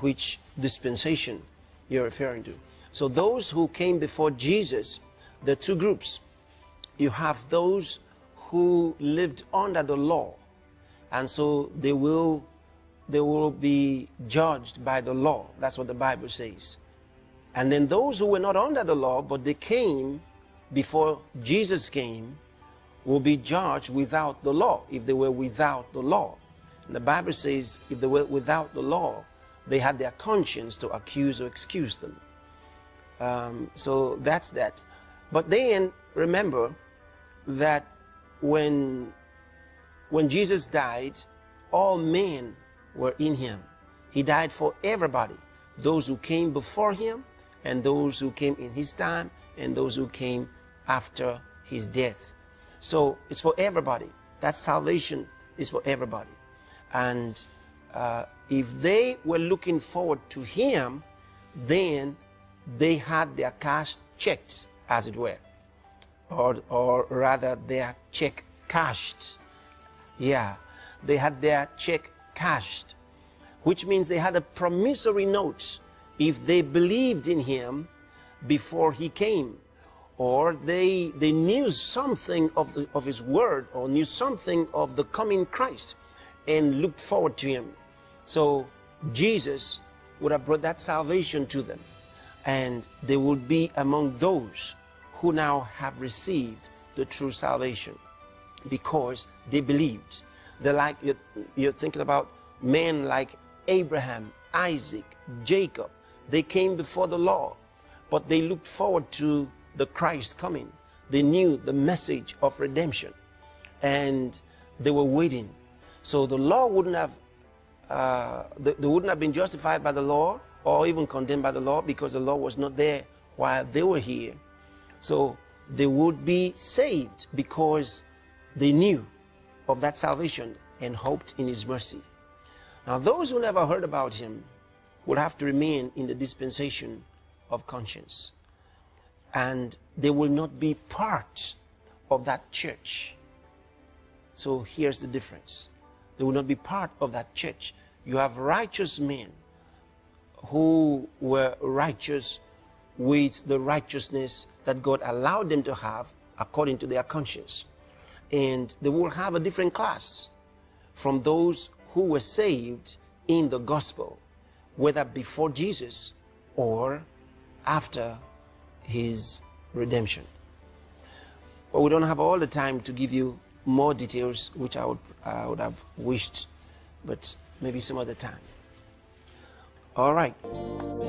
which dispensation you're referring to. So those who came before Jesus, there are two groups. You have those who lived under the law, and so they will be judged by the law. That's what the Bible says. And then those who were not under the law, but they came before Jesus came, will be judged without the law, if they were without the law. And the Bible says if they were without the law, they had their conscience to accuse or excuse them. So that's that. But then remember that when Jesus died, all men were in him. He died for everybody, those who came before him and those who came in his time and those who came after his death. So it's for everybody. That salvation is for everybody. And if they were looking forward to him, then they had their cash checked, as it were, or rather their check cashed. Yeah, they had their check cashed, which means they had a promissory note if they believed in him before he came, or they knew something of his word, or knew something of the coming Christ and looked forward to him. So Jesus would have brought that salvation to them, and they would be among those who now have received the true salvation because they believed. They're like, you're thinking about men like Abraham, Isaac, Jacob. They came before the law, but they looked forward to the Christ coming. They knew the message of redemption, and they were waiting. So the law wouldn't have, they wouldn't have been justified by the law or even condemned by the law, because the law was not there while they were here. So they would be saved because they knew of that salvation and hoped in his mercy. Now those who never heard about him would have to remain in the dispensation of conscience, and they will not be part of that church. So here's the difference. They will not be part of that church. You have righteous men who were righteous with the righteousness that God allowed them to have according to their conscience. And they will have a different class from those who were saved in the gospel, whether before Jesus or after his redemption. But we don't have all the time to give you more details, which I would have wished, but maybe some other time. All right.